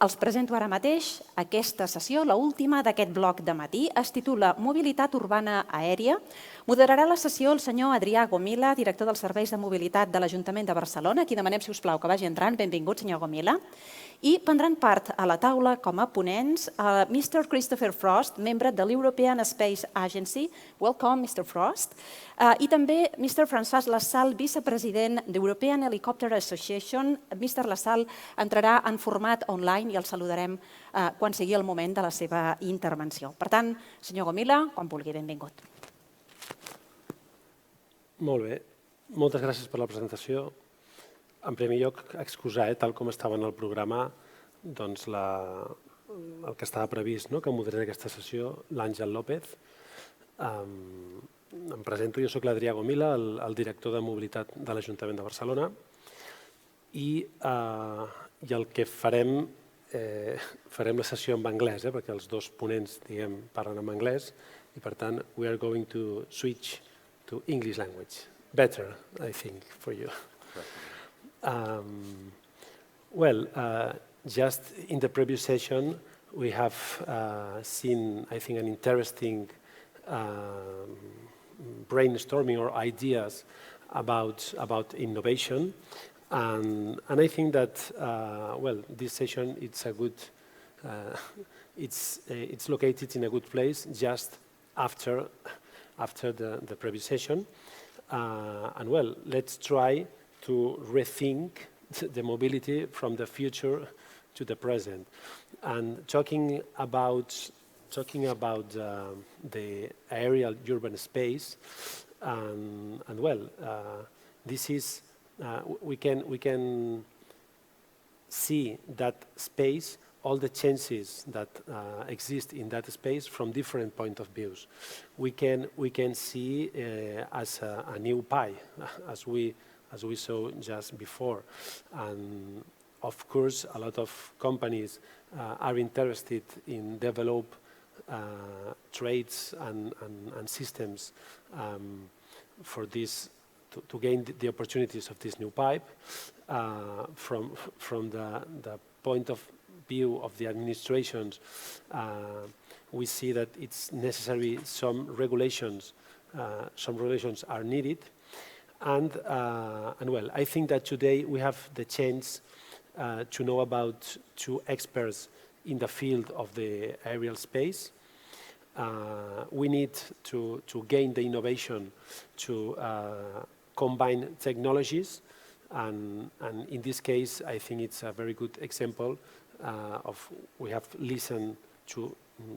Els presento ara mateix aquesta sessió, l'última d'aquest bloc de matí. Es titula Mobilitat urbana aèria. Moderarà la sessió el senyor Adrià Gomila, director dels serveis de mobilitat de l'Ajuntament de Barcelona. Aquí demanem, si us plau, que vagi entrant. Benvingut, senyor Gomila. I prendran part a la taula com a ponents Mr. Christopher Frost, membre de l'European Space Agency. Welcome, Mr. Frost. I també Mr. François Lassalle, vicepresident d'European Helicopter Association. Mr. Lassalle entrarà en format online i el saludarem quan sigui el moment de la seva intervenció. Per tant, senyor Gomila, quan vulgui, benvingut. Molt bé. Moltes gràcies per la presentació. En primer lloc, excusar, tal com estava en el programa, el que estava previst, que moderés aquesta sessió, l'Àngel López. Em presento, jo soc l'Adrià Gomila, el director de Mobilitat de l'Ajuntament de Barcelona, i el que farem la sessió en anglès, perquè els dos ponents parlen en anglès, i per tant, we are going to switch to English language. Better, I think, for you. Just in the previous session, we have seen, I think, an interesting brainstorming or ideas about innovation, and I think that this session it's a good, it's located in a good place just after the previous session, and let's try to rethink the mobility from the future to the present. And talking about the aerial urban space, this is we can see that space, all the changes that exist in that space from different point of views. We can see as a new pie, as we saw just before. And of course, a lot of companies are interested in develop trades and systems for this, to gain the opportunities of this new pipe. From the point of view of the administrations, we see that it's necessary some regulations are needed. And I think that today we have the chance to know about two experts in the field of the aerial space. We need to gain the innovation to combine technologies, and in this case, I think it's a very good example of we have listened to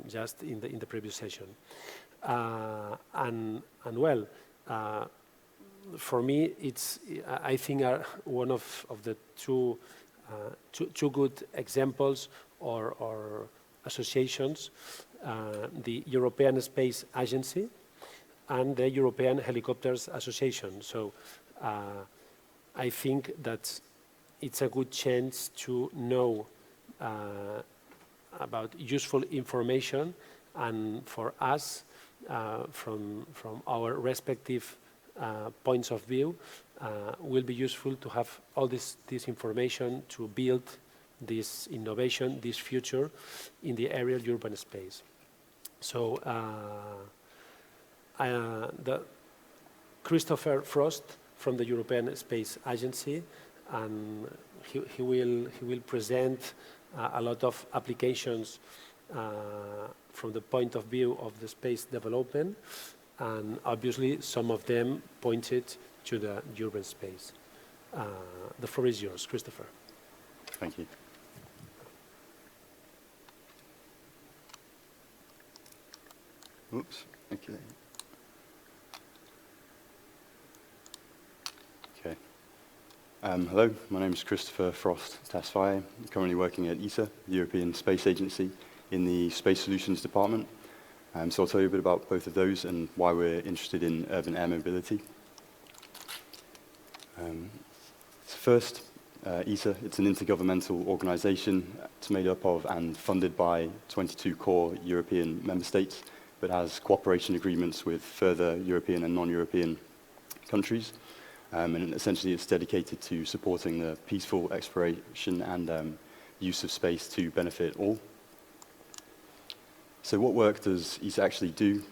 just in the previous session. For me, it's I think one of the two good examples or associations, the European Space Agency and the European Helicopters Association. So I think that it's a good chance to know about useful information, and for us, from our respective points of view, will be useful to have all this information to build this innovation, this future in the aerial urban space. So the Christopher Frost from the European Space Agency, and he will present a lot of applications from the point of view of the space development, and obviously some of them pointed to the urban space. The floor is yours, Christopher. Thank you. Oops, okay. Hello, my name is Christopher Frost Tasfaye. I'm currently working at ESA, the European Space Agency, in the Space Solutions Department. So I'll tell you a bit about both of those and why we're interested in urban air mobility. First, ESA, it's an intergovernmental organization. It's made up of and funded by 22 core European member states, but has cooperation agreements with further European and non-European countries. And essentially it's dedicated to supporting the peaceful exploration and use of space to benefit all. So what work does ESA actually do?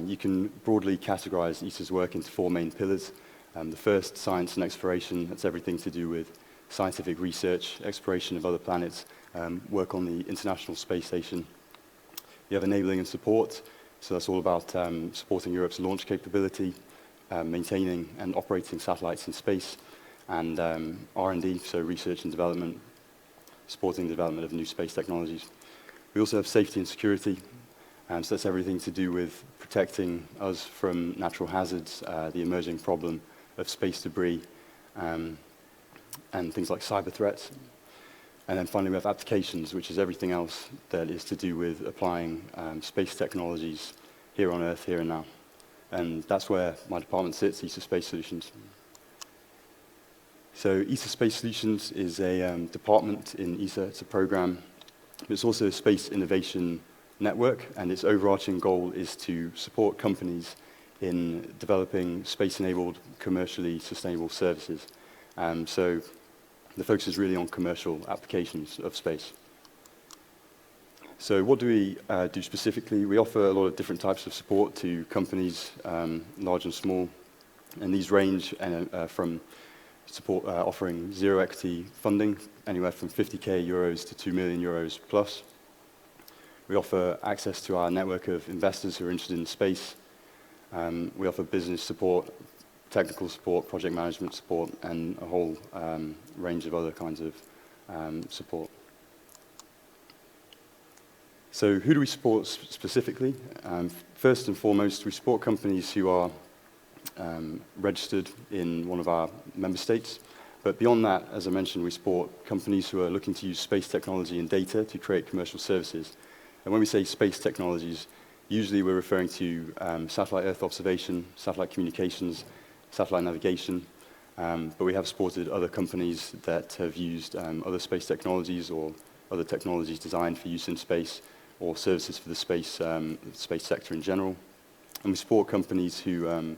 You can broadly categorize ESA's work into 4 main pillars. The first, science and exploration, that's everything to do with scientific research, exploration of other planets, work on the International Space Station. You have enabling and support, so that's all about supporting Europe's launch capability, maintaining and operating satellites in space, and R&D, so research and development, supporting the development of new space technologies. We also have safety and security, so that's everything to do with protecting us from natural hazards, the emerging problem of space debris, and things like cyber threats. And then finally we have applications, which is everything else that is to do with applying space technologies here on Earth, here and now. And that's where my department sits, ESA Space Solutions. So ESA Space Solutions is a department in ESA. It's a program, but it's also a space innovation network, and its overarching goal is to support companies in developing space-enabled, commercially sustainable services. So the focus is really on commercial applications of space. So what do we do specifically? We offer a lot of different types of support to companies, large and small, and these range from support offering zero equity funding, anywhere from 50k euros to 2 million euros plus. We offer access to our network of investors who are interested in space. We offer business support, technical support, project management support, and a whole range of other kinds of support. So who do we support specifically? First and foremost, we support companies who are registered in one of our member states. But beyond that, as I mentioned, we support companies who are looking to use space technology and data to create commercial services. And when we say space technologies, usually we're referring to satellite Earth observation, satellite communications, satellite navigation, but we have supported other companies that have used other space technologies or other technologies designed for use in space or services for the space sector in general. And we support companies who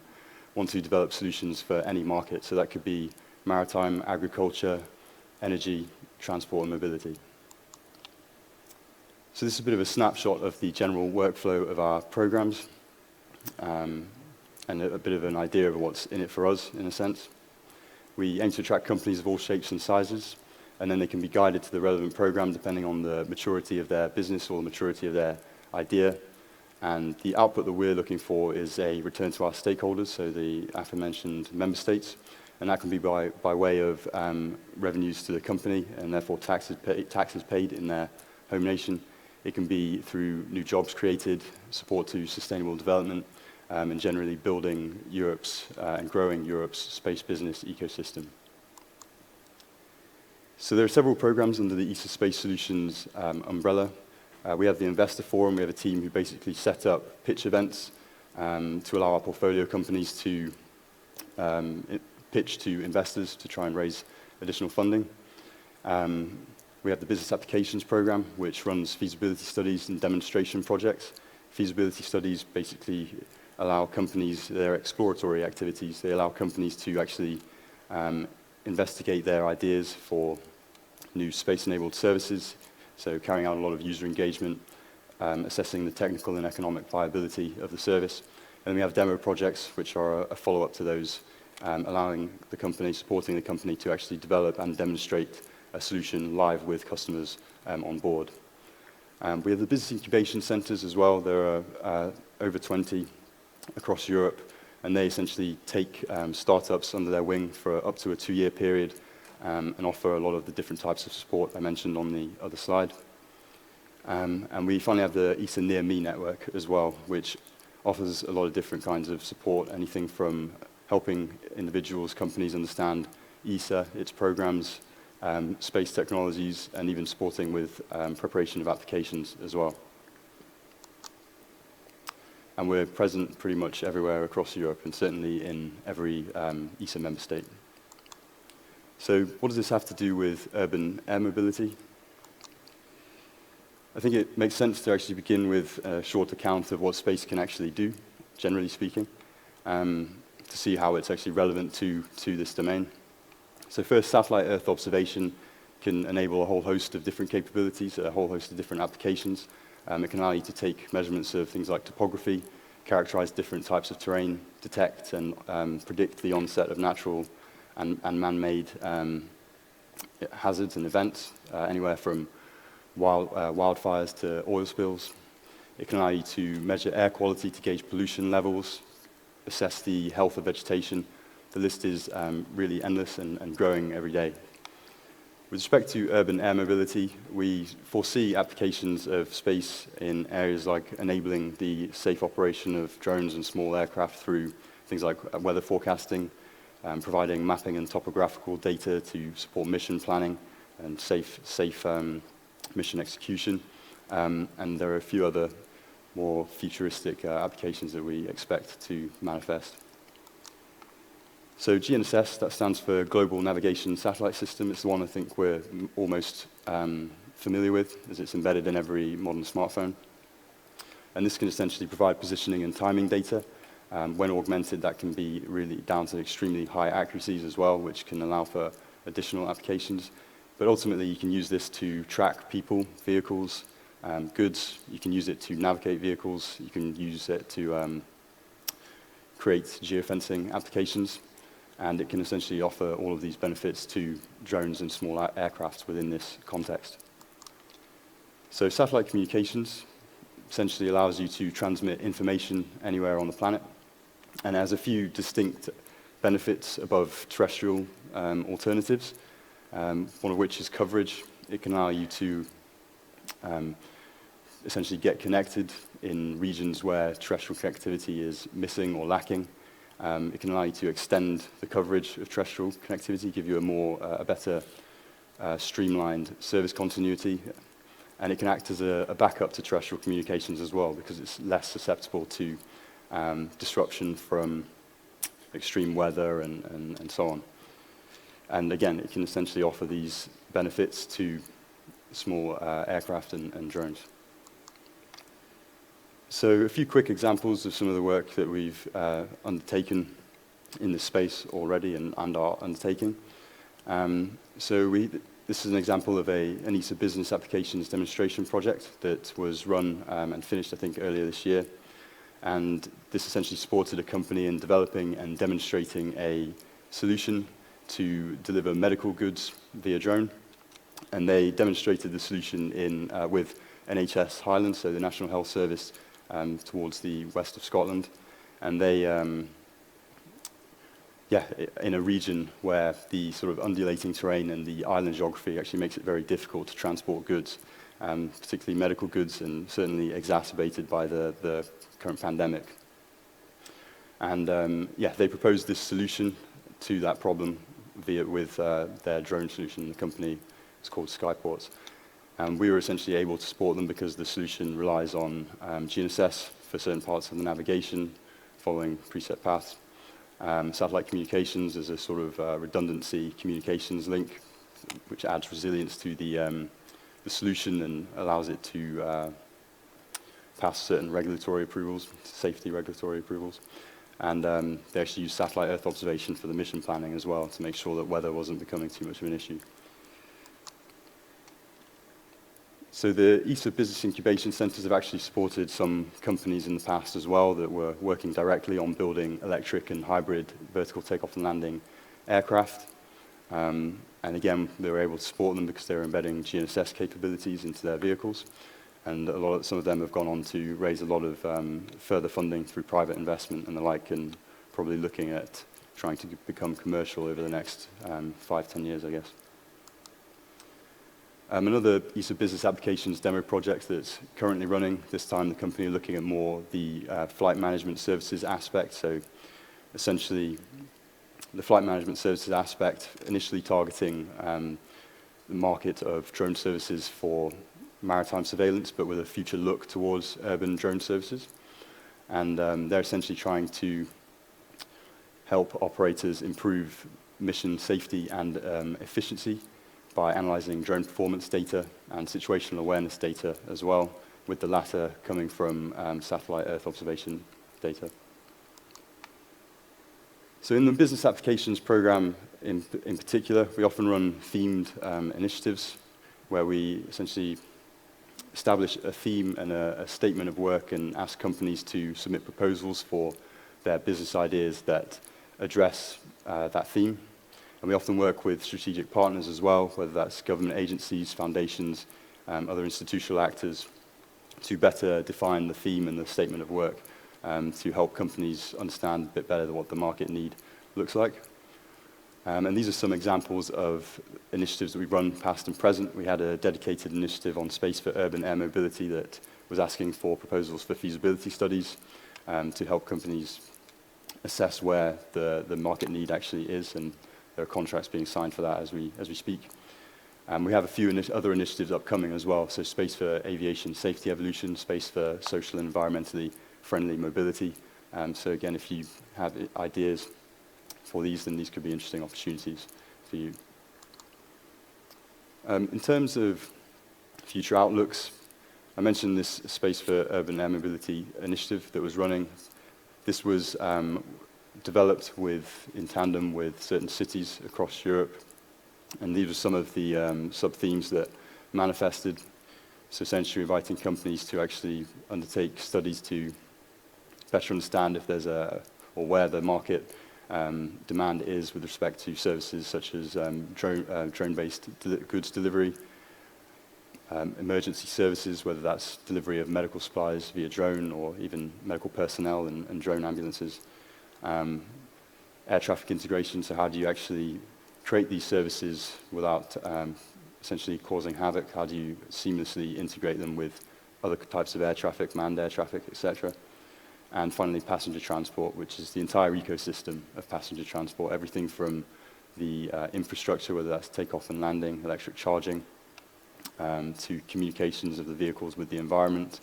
want to develop solutions for any market, so that could be maritime, agriculture, energy, transport and mobility. So this is a bit of a snapshot of the general workflow of our programs, and a bit of an idea of what's in it for us, in a sense. We aim to attract companies of all shapes and sizes, and then they can be guided to the relevant program depending on the maturity of their business or the maturity of their idea. And the output that we're looking for is a return to our stakeholders, so the aforementioned member states, and that can be by way of revenues to the company and therefore taxes paid in their home nation. It can be through new jobs created, support to sustainable development, and generally building Europe's and growing Europe's space business ecosystem. So there are several programs under the ESA Space Solutions umbrella. We have the Investor Forum. We have a team who basically set up pitch events to allow our portfolio companies to pitch to investors to try and raise additional funding. We have the Business Applications Program, which runs feasibility studies and demonstration projects. Feasibility studies basically allow companies, their exploratory activities, they allow companies to actually investigate their ideas for new space-enabled services, so carrying out a lot of user engagement, assessing the technical and economic viability of the service. And then we have demo projects, which are a follow-up to those, allowing the company, supporting the company to actually develop and demonstrate a solution live with customers on board. We have the business incubation centers as well. There are over 20 across Europe, and they essentially take startups under their wing for up to a 2-year period and offer a lot of the different types of support I mentioned on the other slide. And we finally have the ESA Near Me network as well, which offers a lot of different kinds of support, anything from helping individuals, companies understand ESA, its programs, space technologies, and even supporting with preparation of applications as well. And we're present pretty much everywhere across Europe, and certainly in every ESA member state. So what does this have to do with urban air mobility? I think it makes sense to actually begin with a short account of what space can actually do, generally speaking, to see how it's actually relevant to this domain. So first, satellite Earth observation can enable a whole host of different capabilities, a whole host of different applications. It can allow you to take measurements of things like topography, characterize different types of terrain, detect and predict the onset of natural and man-made hazards and events, anywhere from wildfires to oil spills. It can allow you to measure air quality to gauge pollution levels, assess the health of vegetation. The list is really endless and growing every day. With respect to urban air mobility, we foresee applications of space in areas like enabling the safe operation of drones and small aircraft through things like weather forecasting, providing mapping and topographical data to support mission planning and safe mission execution. And there are a few other more futuristic applications that we expect to manifest. So GNSS, that stands for Global Navigation Satellite System. It's the one I think we're almost familiar with, as it's embedded in every modern smartphone. And this can essentially provide positioning and timing data. When augmented, that can be really down to extremely high accuracies as well, which can allow for additional applications. But ultimately, you can use this to track people, vehicles, goods. You can use it to navigate vehicles. You can use it to create geofencing applications. And it can essentially offer all of these benefits to drones and small aircrafts within this context. So satellite communications essentially allows you to transmit information anywhere on the planet, and has a few distinct benefits above terrestrial alternatives, one of which is coverage. It can allow you to essentially get connected in regions where terrestrial connectivity is missing or lacking. It can allow you to extend the coverage of terrestrial connectivity, give you a better streamlined service continuity, and it can act as a backup to terrestrial communications as well, because it's less susceptible to disruption from extreme weather and so on. And again, it can essentially offer these benefits to small aircraft and drones. So a few quick examples of some of the work that we've undertaken in this space already and are undertaking. This is an example of an ESA business applications demonstration project that was run and finished, I think, earlier this year. And this essentially supported a company in developing and demonstrating a solution to deliver medical goods via drone. And they demonstrated the solution with NHS Highlands, so the National Health Service, towards the west of Scotland, and they, in a region where the sort of undulating terrain and the island geography actually makes it very difficult to transport goods, particularly medical goods, and certainly exacerbated by the current pandemic. And they proposed this solution to that problem with their drone solution. The company is called Skyports. And we were essentially able to support them because the solution relies on GNSS for certain parts of the navigation, following preset paths. Satellite communications is a sort of redundancy communications link, which adds resilience to the solution and allows it to pass certain regulatory approvals, safety regulatory approvals. And they actually use satellite Earth observation for the mission planning as well to make sure that weather wasn't becoming too much of an issue. So the ESA Business Incubation Centres have actually supported some companies in the past as well that were working directly on building electric and hybrid vertical takeoff and landing aircraft. And again, they were able to support them because they were embedding GNSS capabilities into their vehicles. And some of them have gone on to raise a lot of further funding through private investment and the like, and probably looking at trying to become commercial over the next 5-10 years, I guess. Another ESA business applications demo project that's currently running, this time the company are looking at more the flight management services aspect. So essentially, the flight management services aspect, initially targeting the market of drone services for maritime surveillance, but with a future look towards urban drone services. And they're essentially trying to help operators improve mission safety and efficiency by analyzing drone performance data and situational awareness data as well, with the latter coming from satellite Earth observation data. So in the business applications program in particular, we often run themed initiatives where we essentially establish a theme and a statement of work and ask companies to submit proposals for their business ideas that address that theme. And we often work with strategic partners as well, whether that's government agencies, foundations, other institutional actors, to better define the theme and the statement of work to help companies understand a bit better what the market need looks like. And these are some examples of initiatives that we've run past and present. We had a dedicated initiative on space for urban air mobility that was asking for proposals for feasibility studies to help companies assess where the market need actually is, and there are contracts being signed for that as we speak. We have a few other initiatives upcoming as well, so space for aviation safety evolution, space for social and environmentally friendly mobility. So again, if you have ideas for these, then these could be interesting opportunities for you. In terms of future outlooks, I mentioned this Space for Urban Air Mobility initiative that was running. This was developed in tandem with certain cities across Europe, and these were some of the sub-themes that manifested. So essentially inviting companies to actually undertake studies to better understand if there's or where the market demand is with respect to services such as drone-based goods delivery, emergency services, whether that's delivery of medical supplies via drone or even medical personnel and drone ambulances, air traffic integration, so how do you actually create these services without essentially causing havoc? How do you seamlessly integrate them with other types of air traffic, manned air traffic, etc.? And finally, passenger transport, which is the entire ecosystem of passenger transport, everything from the infrastructure, whether that's takeoff and landing, electric charging, to communications of the vehicles with the environment,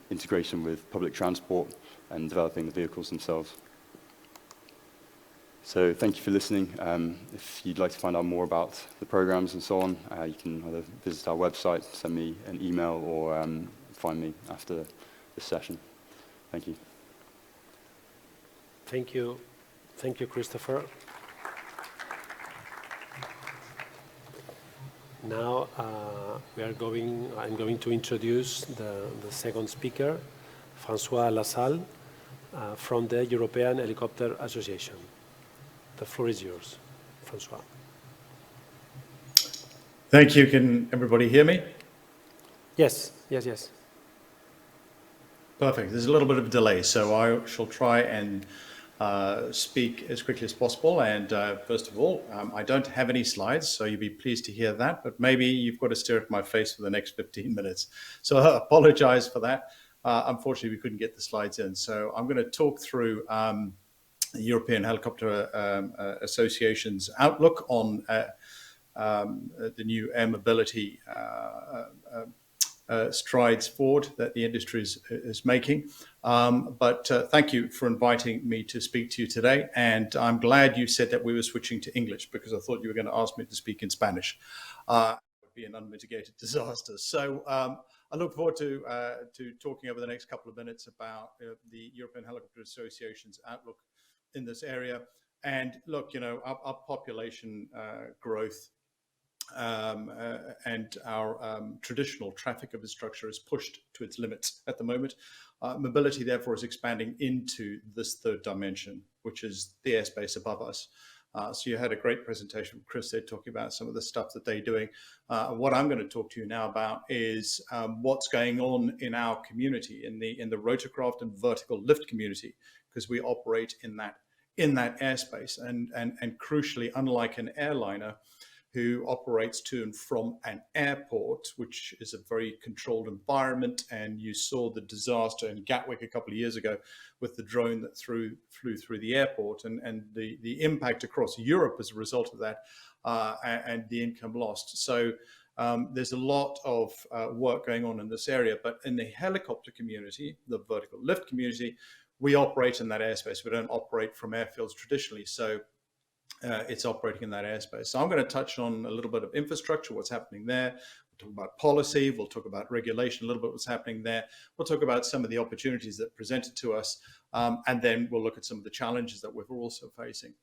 integration with public transport, and developing the vehicles themselves. So thank you for listening. If you'd like to find out more about the programs and so on, you can either visit our website, send me an email, or find me after this session. Thank you. Thank you. Thank you, Christopher. Now I'm going to introduce the second speaker, François Lassalle, from the European Helicopter Association. The floor is yours, François. Thank you. Can everybody hear me? Yes, yes, yes. Perfect. There's a little bit of a delay, so I shall try and speak as quickly as possible. And first of all, I don't have any slides, so you'll be pleased to hear that, but maybe you've got to stare at my face for the next 15 minutes. So I apologize for that. Unfortunately, we couldn't get the slides in. So I'm going to talk through the European Helicopter Association's outlook on the new air mobility strides forward that the industry is making. But thank you for inviting me to speak to you today. And I'm glad you said that we were switching to English, because I thought you were going to ask me to speak in Spanish. It would be an unmitigated disaster. So I look forward to talking over the next couple of minutes about the European Helicopter Association's outlook in this area. And look, you know, our population growth and our traditional traffic infrastructure is pushed to its limits at the moment. Mobility, therefore, is expanding into this third dimension, which is the airspace above us. So you had a great presentation from Chris there talking about some of the stuff that they're doing. What I'm going to talk to you now about is what's going on in our community, in the rotorcraft and vertical lift community, because we operate in that airspace. And crucially, unlike an airliner who operates to and from an airport, which is a very controlled environment. And you saw the disaster in Gatwick a couple of years ago with the drone that flew through the airport, and the impact across Europe as a result of that, and the income lost. So there's a lot of work going on in this area. But in the helicopter community, the vertical lift community, we operate in that airspace. We don't operate from airfields traditionally. So it's operating in that airspace. So I'm going to touch on a little bit of infrastructure, what's happening there. We'll talk about policy. We'll talk about regulation, a little bit what's happening there. We'll talk about some of the opportunities that presented to us. And then we'll look at some of the challenges that we're also facing.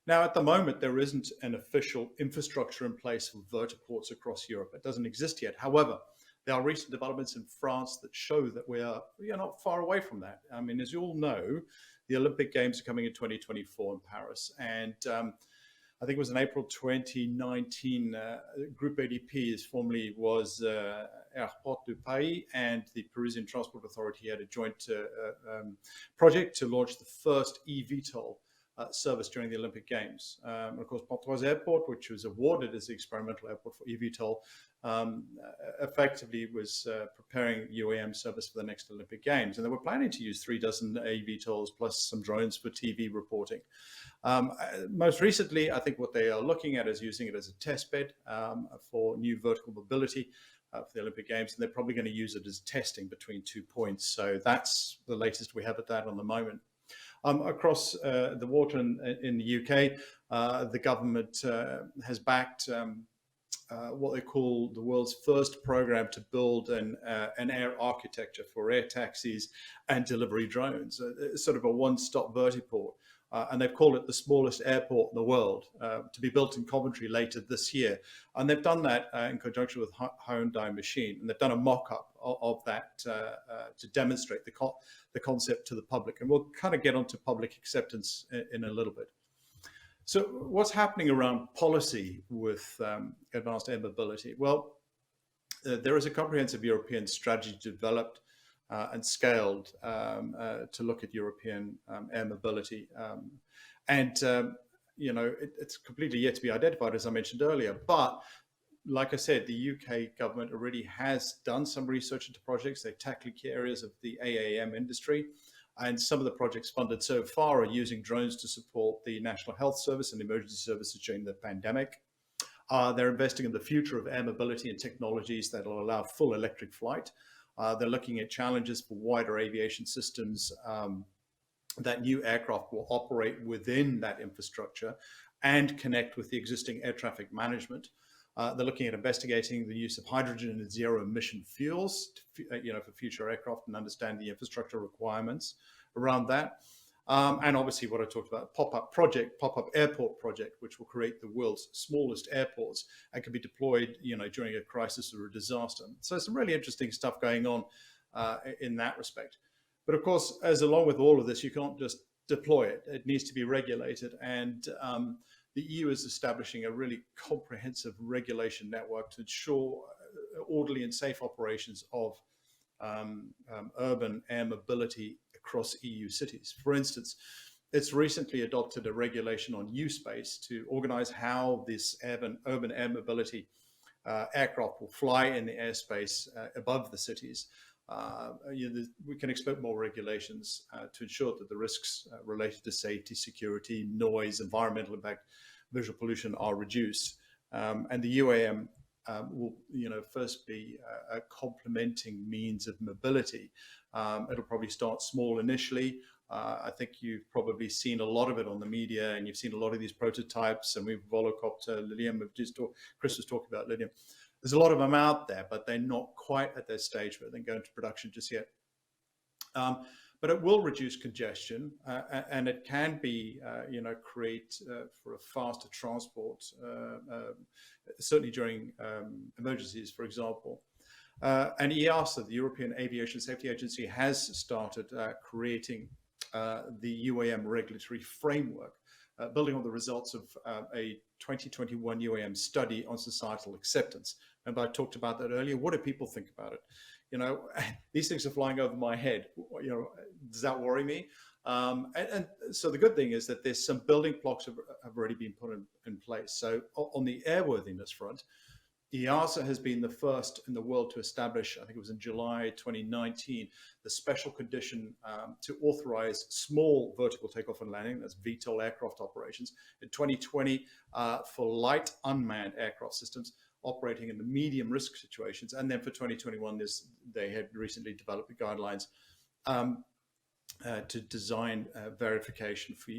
Now, at the moment, there isn't an official infrastructure in place for vertiports across Europe. It doesn't exist yet. However, there are recent developments in France that show that we are not far away from that. I mean, as you all know, the Olympic Games are coming in 2024 in Paris. And I think it was in April 2019, Group ADP formerly was Airport du Pays, and the Parisian Transport Authority had a joint project to launch the first eVTOL service during the Olympic Games. And of course, Pontoise Airport, which was awarded as the experimental airport for eVTOL, effectively was preparing UAM service for the next Olympic Games. And they were planning to use 3 dozen eVTOLs plus some drones for TV reporting. Most recently, I think what they are looking at is using it as a test bed for new vertical mobility for the Olympic Games, and they're probably going to use it as testing between 2 points. So that's the latest we have at that on the moment. Across the water in the UK, the government has backed what they call the world's first program to build an air architecture for air taxis and delivery drones, sort of a one-stop vertiport. And they've called it the smallest airport in the world, to be built in Coventry later this year. And they've done that in conjunction with Hyundai Machine. And they've done a mock-up of that to demonstrate the concept to the public. And we'll kind of get onto public acceptance in a little bit. So what's happening around policy with advanced air mobility? Well, there is a comprehensive European strategy developed and scaled to look at European air mobility. It's completely yet to be identified, as I mentioned earlier. But like I said, the UK government already has done some research into projects. They tackle key areas of the AAM industry. And some of the projects funded so far are using drones to support the National Health Service and emergency services during the pandemic. They're investing in the future of air mobility and technologies that will allow full electric flight. They're looking at challenges for wider aviation systems that new aircraft will operate within that infrastructure and connect with the existing air traffic management. They're looking at investigating the use of hydrogen and zero emission fuels, for future aircraft, and understand the infrastructure requirements around that. And obviously what I talked about, pop-up airport project, which will create the world's smallest airports and can be deployed, during a crisis or a disaster. So some really interesting stuff going on in that respect. But of course, along with all of this, you can't just deploy it. It needs to be regulated. And the EU is establishing a really comprehensive regulation network to ensure orderly and safe operations of urban air mobility across EU cities. For instance, it's recently adopted a regulation on U-Space to organize how this urban air mobility aircraft will fly in the airspace above the cities. We can expect more regulations to ensure that the risks related to safety, security, noise, environmental impact, visual pollution are reduced. And the UAM will, first be a complementing means of mobility. It'll probably start small initially. I think you've probably seen a lot of it on the media, and you've seen a lot of these prototypes. And we've volocopter, Lilium, Chris was talking about Lilium. There's a lot of them out there, but they're not quite at their stage where they go into production just yet. But it will reduce congestion, and it can be, create for a faster transport, certainly during emergencies, for example. And EASA, the European Aviation Safety Agency, has started creating the UAM regulatory framework, building on the results of a 2021 UAM study on societal acceptance. Remember, I talked about that earlier. What do people think about it? These things are flying over my head. Does that worry me? And so the good thing is that there's some building blocks have already been put in place. So on the airworthiness front, EASA has been the first in the world to establish, I think it was in July 2019, the special condition to authorize small vertical takeoff and landing, that's VTOL aircraft operations, in 2020 for light unmanned aircraft systems operating in the medium risk situations. And then for 2021, they had recently developed the guidelines to design verification for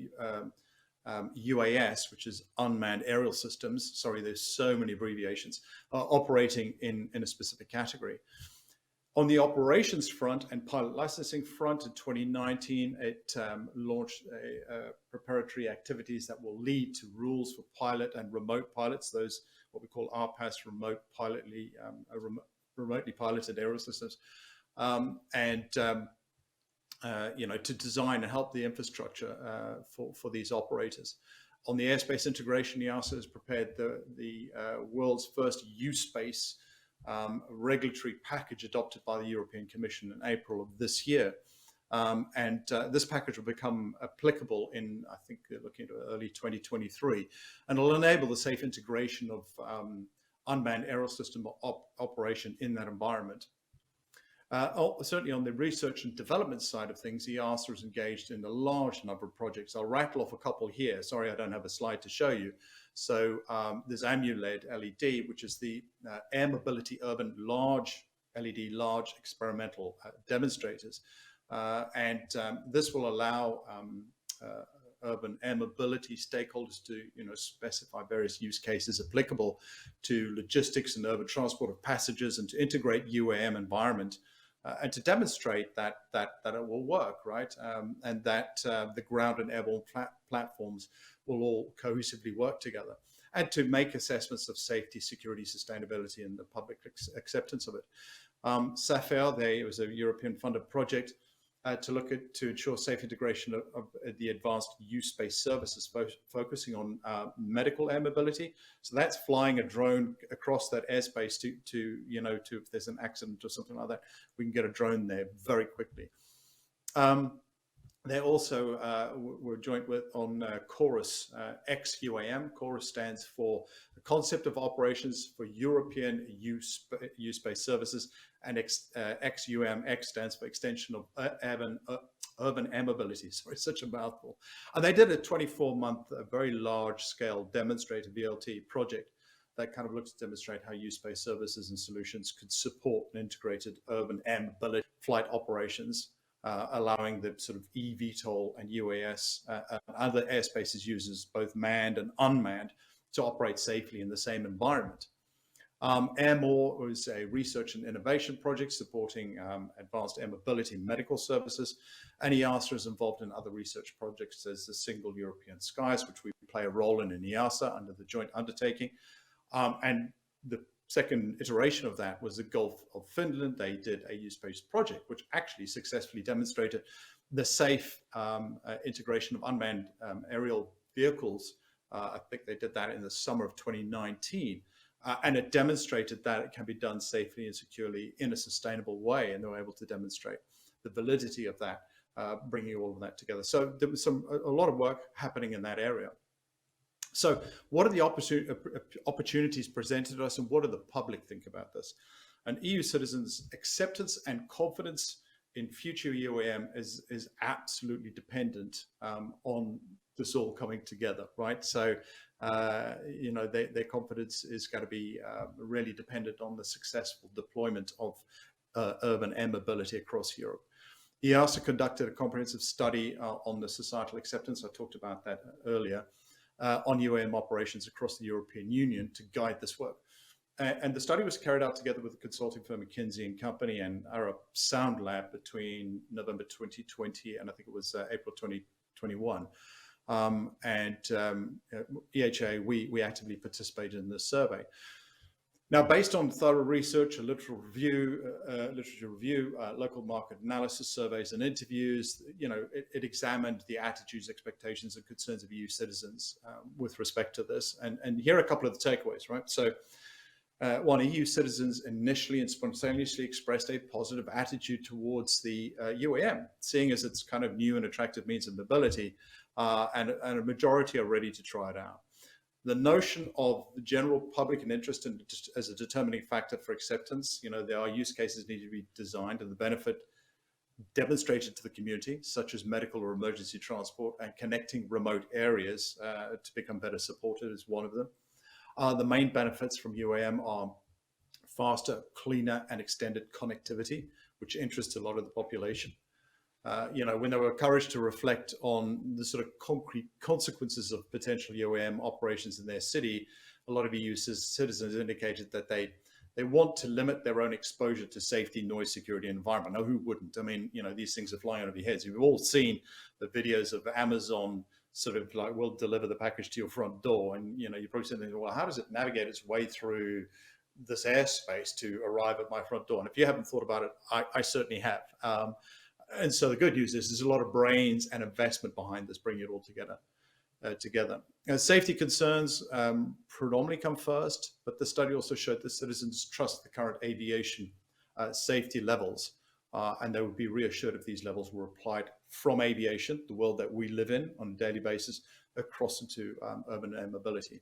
UAS, which is unmanned aerial systems. Sorry, there's so many abbreviations, operating in a specific category. On the operations front and pilot licensing front, in 2019, it launched preparatory activities that will lead to rules for pilot and remote pilots, those what we call RPAS, remotely piloted aerial systems, to design and help the infrastructure for these operators. On the airspace integration, EASA has prepared the world's first U-Space regulatory package adopted by the European Commission in April of this year. This package will become applicable in, I think they're looking at early 2023, and will enable the safe integration of unmanned aerial system operation in that environment. Certainly on the research and development side of things, EASA is engaged in a large number of projects. I'll rattle off a couple here. Sorry, I don't have a slide to show you. So there's AMU-led LED, which is the Air Mobility Urban Large LED Large Experimental Demonstrators. This will allow urban air mobility stakeholders to specify various use cases applicable to logistics and urban transport of passengers, and to integrate UAM environment and to demonstrate that it will work, right? And that the ground and airborne platforms will all cohesively work together, and to make assessments of safety, security, sustainability, and the public acceptance of it. SAFER, it was a European funded project to ensure safe integration of the advanced use-space services, focusing on medical air mobility. So that's flying a drone across that airspace to if there's an accident or something like that, we can get a drone there very quickly. They also were joint with on CHORUS XUAM. CHORUS stands for the Concept of Operations for European Use-Based Services, and XUAM, X stands for Extension of Urban Air Mobility. Sorry, such a mouthful. And they did a 24-month, very large-scale demonstrator VLT project that kind of looks to demonstrate how use-based services and solutions could support an integrated urban air mobility flight operations, allowing the sort of eVTOL and UAS and other airspaces users, both manned and unmanned, to operate safely in the same environment. AirMore was a research and innovation project supporting advanced air mobility medical services, and EASA is involved in other research projects. There's the Single European Skies, which we play a role in EASA under the joint undertaking. And the second iteration of that was the Gulf of Finland. They did a use-based project, which actually successfully demonstrated the safe integration of unmanned aerial vehicles. I think they did that in the summer of 2019. And it demonstrated that it can be done safely and securely in a sustainable way. And they were able to demonstrate the validity of that, bringing all of that together. So there was a lot of work happening in that area. So what are the opportunities presented to us, and what do the public think about this? And EU citizens' acceptance and confidence in future UAM is absolutely dependent on this all coming together, right? So, their confidence is going to be really dependent on the successful deployment of urban air mobility across Europe. EASA conducted a comprehensive study on the societal acceptance, I talked about that earlier, on UAM operations across the European Union to guide this work. And the study was carried out together with the consulting firm McKinsey & Company and Arup Sound Lab between November 2020 and I think it was April 2021. EHA, we actively participated in this survey. Now, based on thorough research, a literature review, local market analysis, surveys and interviews, it examined the attitudes, expectations and concerns of EU citizens with respect to this. And here are a couple of the takeaways, right? So one, EU citizens initially and spontaneously expressed a positive attitude towards the UAM, seeing as it's kind of new and attractive means of mobility, and a majority are ready to try it out. The notion of the general public and interest as a determining factor for acceptance, there are use cases need to be designed and the benefit demonstrated to the community, such as medical or emergency transport and connecting remote areas to become better supported is one of them. The main benefits from UAM are faster, cleaner and extended connectivity, which interests a lot of the population. When they were encouraged to reflect on the sort of concrete consequences of potential UAM operations in their city, a lot of EU citizens indicated that they They want to limit their own exposure to safety, noise, security, and environment. Now, who wouldn't? I mean, these things are flying over your heads. You've all seen the videos of Amazon sort of like, we'll deliver the package to your front door. And, you're probably thinking, well, how does it navigate its way through this airspace to arrive at my front door? And if you haven't thought about it, I certainly have. And so the good news is there's a lot of brains and investment behind this, bringing it all together. Safety concerns predominantly come first, but the study also showed that citizens trust the current aviation safety levels, and they would be reassured if these levels were applied from aviation, the world that we live in on a daily basis, across into urban air mobility.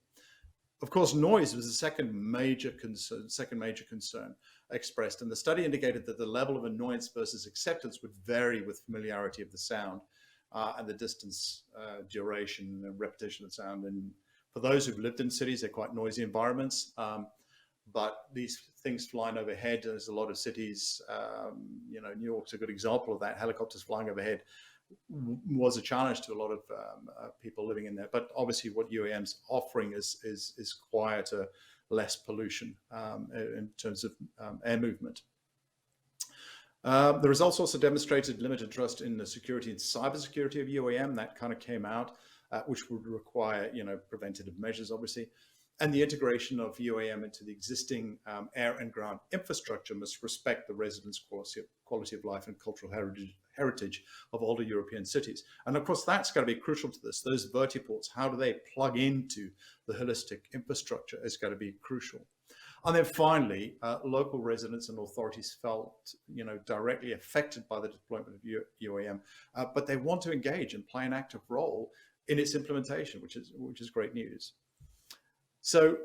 Of course, noise was the second major concern expressed, and the study indicated that the level of annoyance versus acceptance would vary with familiarity of the sound. And the distance, duration, and repetition of sound. And for those who've lived in cities, they're quite noisy environments. But these things flying overhead, there's a lot of cities, New York's a good example of that. Helicopters flying overhead was a challenge to a lot of people living in there. But obviously what UAM's offering is quieter, less pollution in terms of air movement. The results also demonstrated limited trust in the security and cybersecurity of UAM. That kind of came out, which would require, preventative measures, obviously. And the integration of UAM into the existing air and ground infrastructure must respect the residents' quality of life and cultural heritage of older European cities. And of course, that's got to be crucial to this. Those vertiports, how do they plug into the holistic infrastructure is going to be crucial. And then finally, local residents and authorities felt, directly affected by the deployment of UAM, but they want to engage and play an active role in its implementation, which is great news. So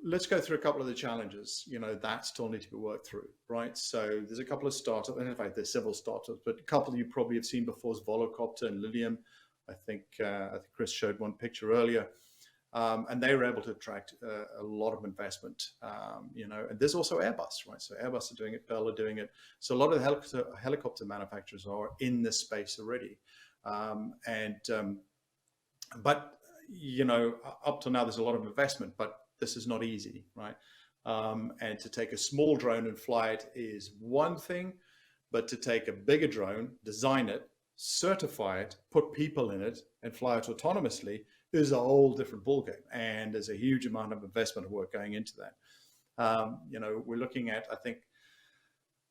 let's go through a couple of the challenges, that still need to be worked through, right? So there's a couple of startups, and in fact, there's several startups, but a couple you probably have seen before is Volocopter and Lilium. I think Chris showed one picture earlier. And they were able to attract a lot of investment, and there's also Airbus, right? So Airbus are doing it, Bell are doing it. So a lot of the helicopter manufacturers are in this space already. But, up to now, there's a lot of investment, but this is not easy, right? And to take a small drone and fly it is one thing, but to take a bigger drone, design it, certify it, put people in it, and fly it autonomously is a whole different ballgame, and there's a huge amount of investment work going into that. We're looking at, I think,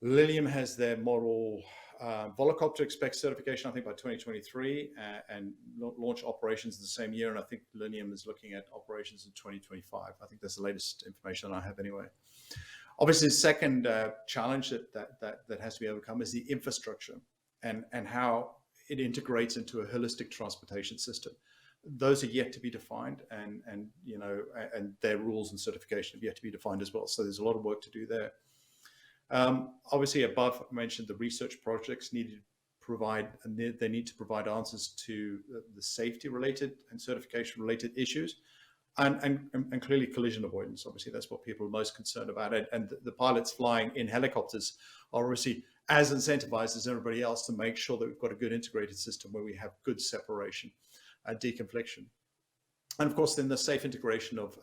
Lilium has their model. Volocopter expects certification, I think, by 2023, and launch operations in the same year. And I think Lilium is looking at operations in 2025. I think that's the latest information I have anyway. Obviously, the second challenge that has to be overcome is the infrastructure and how it integrates into a holistic transportation system. Those are yet to be defined, and their rules and certification have yet to be defined as well. So there's a lot of work to do there. Obviously, above I mentioned the research projects need to provide answers to the safety-related and certification-related issues, and clearly collision avoidance. Obviously, that's what people are most concerned about. And the pilots flying in helicopters are obviously as incentivized as everybody else to make sure that we've got a good integrated system where we have good separation and deconfliction. And of course, then the safe integration of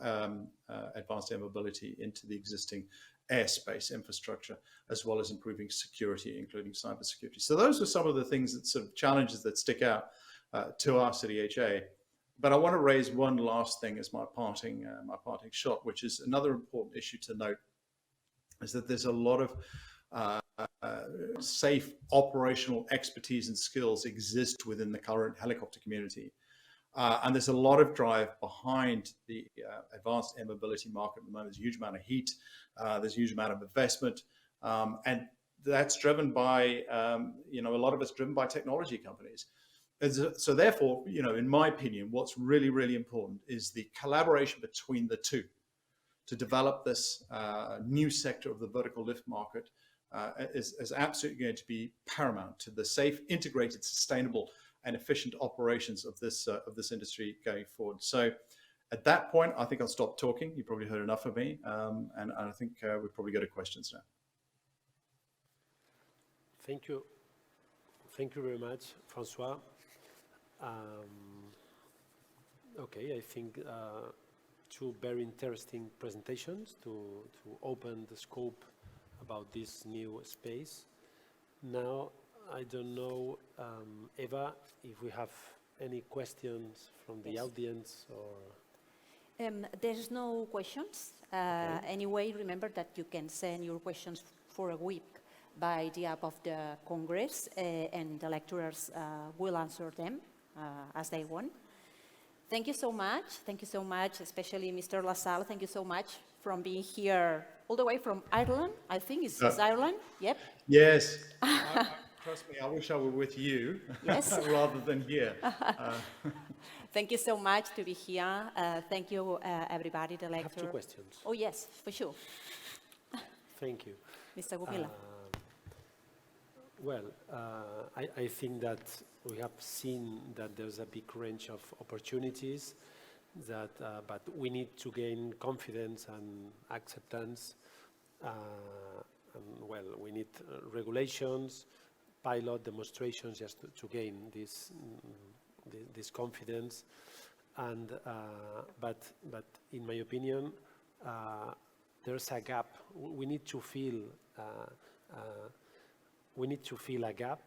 advanced air mobility into the existing airspace infrastructure, as well as improving security, including cybersecurity. So those are some of the things that sort of challenges that stick out to us at EHA. But I want to raise one last thing as my parting shot, which is another important issue to note, is that there's a lot of safe operational expertise and skills exist within the current helicopter community. And there's a lot of drive behind the advanced air mobility market at the moment. There's a huge amount of heat, there's a huge amount of investment, and that's driven by, a lot of it's driven by technology companies. So therefore, in my opinion, what's really, really important is the collaboration between the two to develop this new sector of the vertical lift market is absolutely going to be paramount to the safe, integrated, sustainable, and efficient operations of this industry going forward. So at that point, I think I'll stop talking. You probably heard enough of me, and I think we'll probably go to questions now. Thank you. Thank you very much, Francois. Okay, I think two very interesting presentations to open the scope about this new space. Now, I don't know, Eva, if we have any questions from the audience or... There's no questions. Anyway, remember that you can send your questions for a week by the app of the Congress, and the lecturers will answer them as they want. Thank you so much, especially Mr. LaSalle. Thank you so much for being here all the way from Ireland. I think it's Ireland. Yep. Yes. Trust me, I wish I were with you rather than here. Thank you so much to be here. Thank you, everybody, the lecturer. I have two questions. Oh, yes, for sure. Thank you. Mr. Gumila. Well, I think that we have seen that there's a big range of opportunities, that, but we need to gain confidence and acceptance. And well, we need regulations, pilot demonstrations just to gain this confidence. And but in my opinion, there's a gap. We need to fill a gap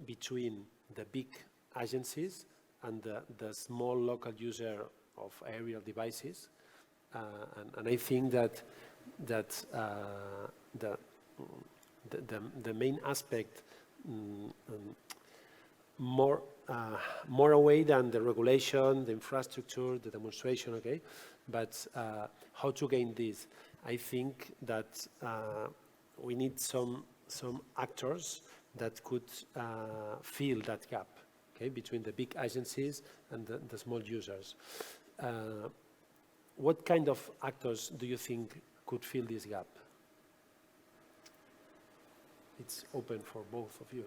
between the big agencies and the small local user of aerial devices, and I think that the main aspect, more away than the regulation, the infrastructure, the demonstration, okay, but how to gain this? I think that we need some actors that could fill that gap, okay, between the big agencies and the small users. What kind of actors do you think could fill this gap? It's open for both of you.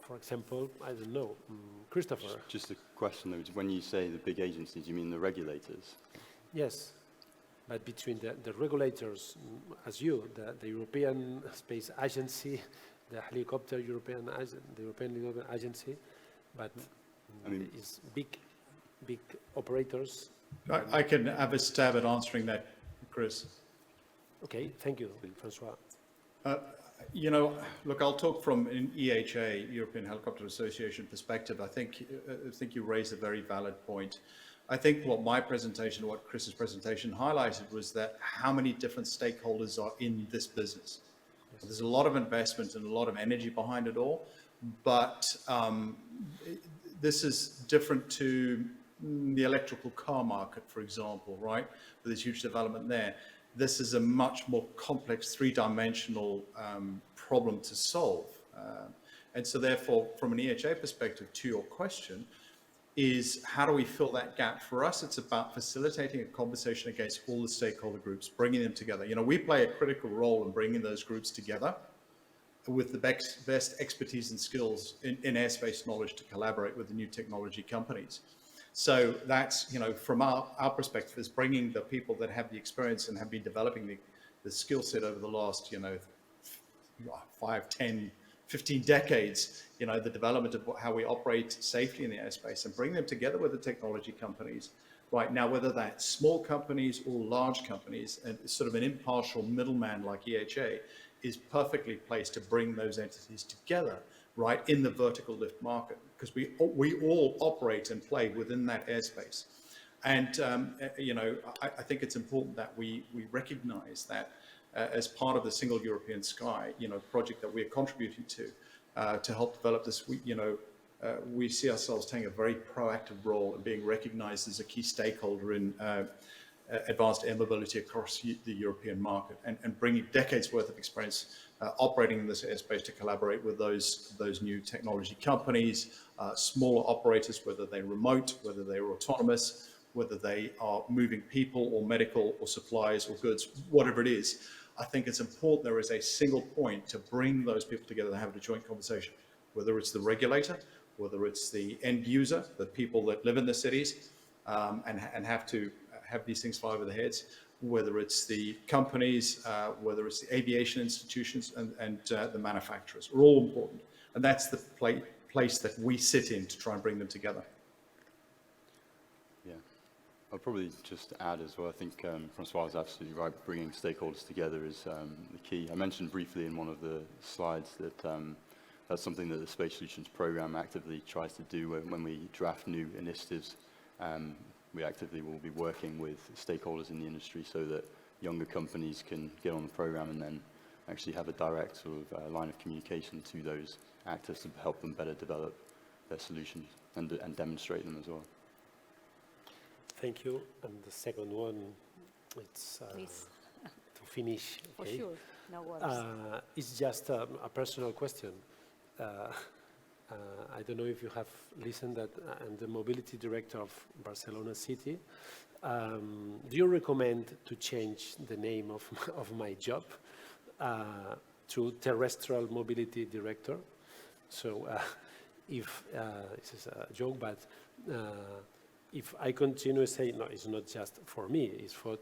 For example, I don't know, Christopher. Just a question though, when you say the big agencies, you mean the regulators? Yes, but between the regulators, as you, the European Space Agency, the the European Agency, but I mean, is big operators. I can have a stab at answering that, Chris. Okay, thank you, Francois. You know, look, I'll talk from an EHA, European Helicopter Association perspective. I think you raised a very valid point. I think what my presentation, what Chris's presentation highlighted was that how many different stakeholders are in this business. Yes. There's a lot of investment and a lot of energy behind it all, but this is different to the electrical car market, for example, right? There's huge development there. This is a much more complex three-dimensional problem to solve. And so therefore, from an EHA perspective, to your question, is how do we fill that gap? For us, it's about facilitating a conversation against all the stakeholder groups, bringing them together. You know, we play a critical role in bringing those groups together with the best expertise and skills in airspace knowledge to collaborate with the new technology companies. So that's, you know, from our perspective, is bringing the people that have the experience and have been developing the skill set over the last, you know, 5, 10, 15 decades, you know, the development of how we operate safely in the airspace, and bring them together with the technology companies right now, whether that's small companies or large companies, and sort of an impartial middleman like EHA is perfectly placed to bring those entities together, right, in the vertical lift market, because we all operate and play within that airspace. And, you know, I think it's important that we recognize that as part of the Single European Sky, you know, project that we're contributing to help develop this, we see ourselves taking a very proactive role and being recognized as a key stakeholder in advanced air mobility across the European market, and bringing decades worth of experience operating in this airspace to collaborate with those new technology companies, smaller operators, whether they're remote, whether they're autonomous, whether they are moving people or medical or supplies or goods, whatever it is. I think it's important there is a single point to bring those people together to have a joint conversation, whether it's the regulator, whether it's the end user, the people that live in the cities and have to have these things fly over their heads, whether it's the companies, whether it's the aviation institutions and the manufacturers, are all important. And that's the place that we sit in to try and bring them together. Yeah. I'll probably just add as well, I think Francois is absolutely right, bringing stakeholders together is the key. I mentioned briefly in one of the slides that that's something that the Space Solutions Programme actively tries to do when we draft new initiatives. We actively will be working with stakeholders in the industry so that younger companies can get on the programme and then actually have a direct sort of line of communication to those actors to help them better develop their solutions and demonstrate them as well. Thank you. And the second one, it's Please. to finish. For Okay? sure, no worries. It's just a personal question. I don't know if you have listened that I'm the mobility director of Barcelona City. Do you recommend to change the name of my job to terrestrial mobility director? So if, this is a joke, but if I continue to say, no, it's not just for me, it's for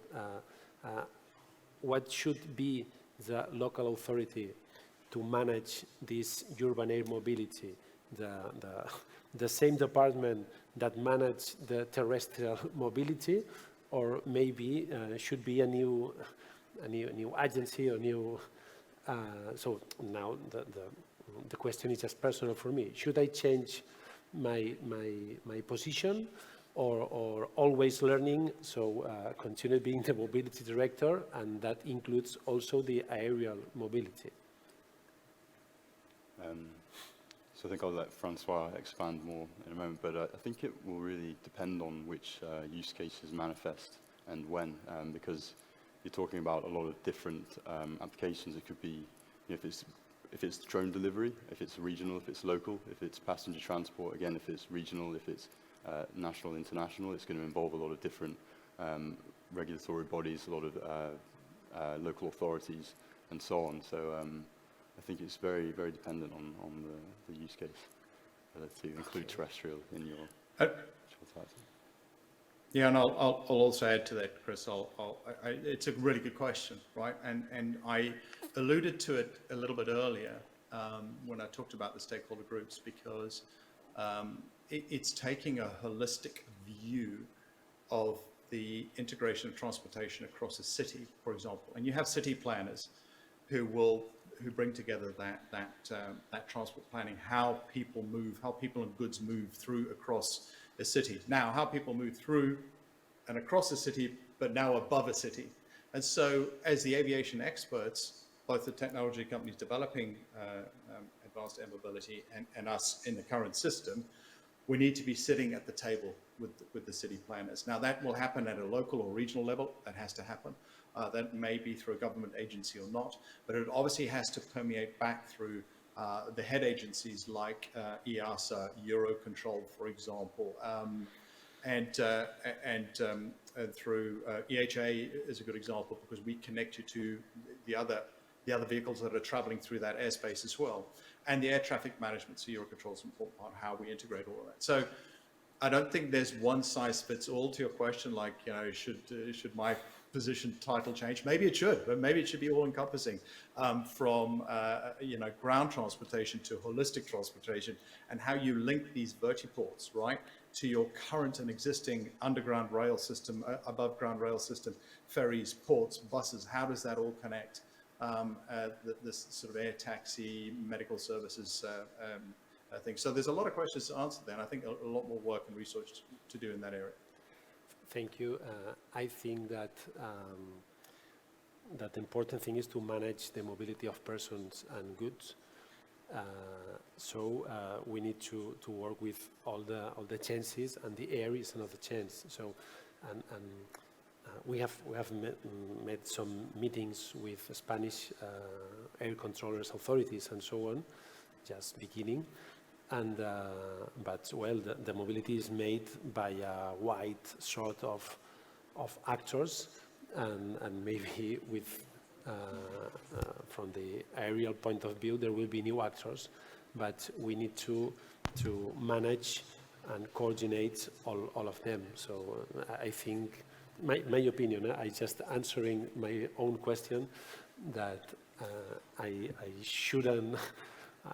what should be the local authority to manage this urban air mobility, the same department that manage the terrestrial mobility, or maybe should be a new agency or new. So now the question is just personal for me. Should I change my position, or always learning? So continue being the mobility director, and that includes also the aerial mobility. So I think I'll let Francois expand more in a moment, but I think it will really depend on which use cases manifest and when, because you're talking about a lot of different applications. It could be, if it's drone delivery, if it's regional, if it's local, if it's passenger transport, again, if it's regional, if it's national, international, it's going to involve a lot of different regulatory bodies, a lot of local authorities, and so on. So I think it's very, very dependent on the use case to include terrestrial in your title. Yeah, and I'll also add to that, Chris. It's a really good question, right? And I alluded to it a little bit earlier when I talked about the stakeholder groups, because it's taking a holistic view of the integration of transportation across a city, for example. And you have city planners who bring together that transport planning, how people move, how people and goods move through across a city. Now, how people move through and across a city, but now above a city. And so as the aviation experts, both the technology companies developing advanced air mobility and us in the current system, we need to be sitting at the table with the city planners. Now, that will happen at a local or regional level. That has to happen. That may be through a government agency or not, but it obviously has to permeate back through the head agencies like EASA, Eurocontrol, for example, and through EHA is a good example, because we connect you to the other vehicles that are traveling through that airspace as well, and the air traffic management. So Eurocontrol is an important part of how we integrate all of that. So I don't think there's one size fits all to your question, like, should my position title change? Maybe it should, but maybe it should be all encompassing, from ground transportation to holistic transportation, and how you link these vertiports, right, to your current and existing underground rail system, above ground rail system, ferries, ports, buses. How does that all connect? This sort of air taxi, medical services thing. So there's a lot of questions to answer there, and I think a lot more work and research to do in that area. Thank you. I think that that the important thing is to manage the mobility of persons and goods. So we need to work with all the chances, and the air is another chance. So and we have made some meetings with Spanish air controllers authorities and so on, just beginning. And but well, the mobility is made by a wide sort of actors, and maybe with from the aerial point of view there will be new actors, but we need to manage and coordinate all of them. So I think my opinion, I just answering my own question, that I shouldn't.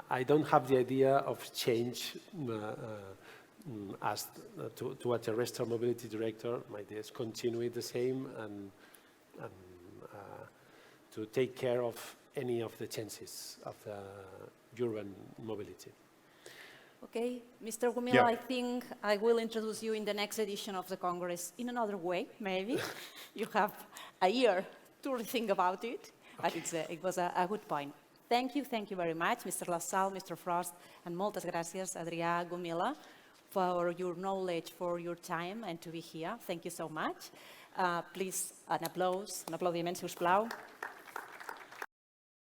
I don't have the idea of change as to a terrestrial mobility director, my idea is continue the same and to take care of any of the changes of the urban mobility. Okay, Mr. Gumila, Yeah. I think I will introduce you in the next edition of the Congress in another way, maybe. You have a year to rethink about it, but it was a good point. Thank you very much, Mr. Lassalle, Mr. Frost, and moltes gràcies, Adrià Gumila, for your knowledge, for your time, and to be here. Thank you so much. Please, un aplaudiment, si us plau.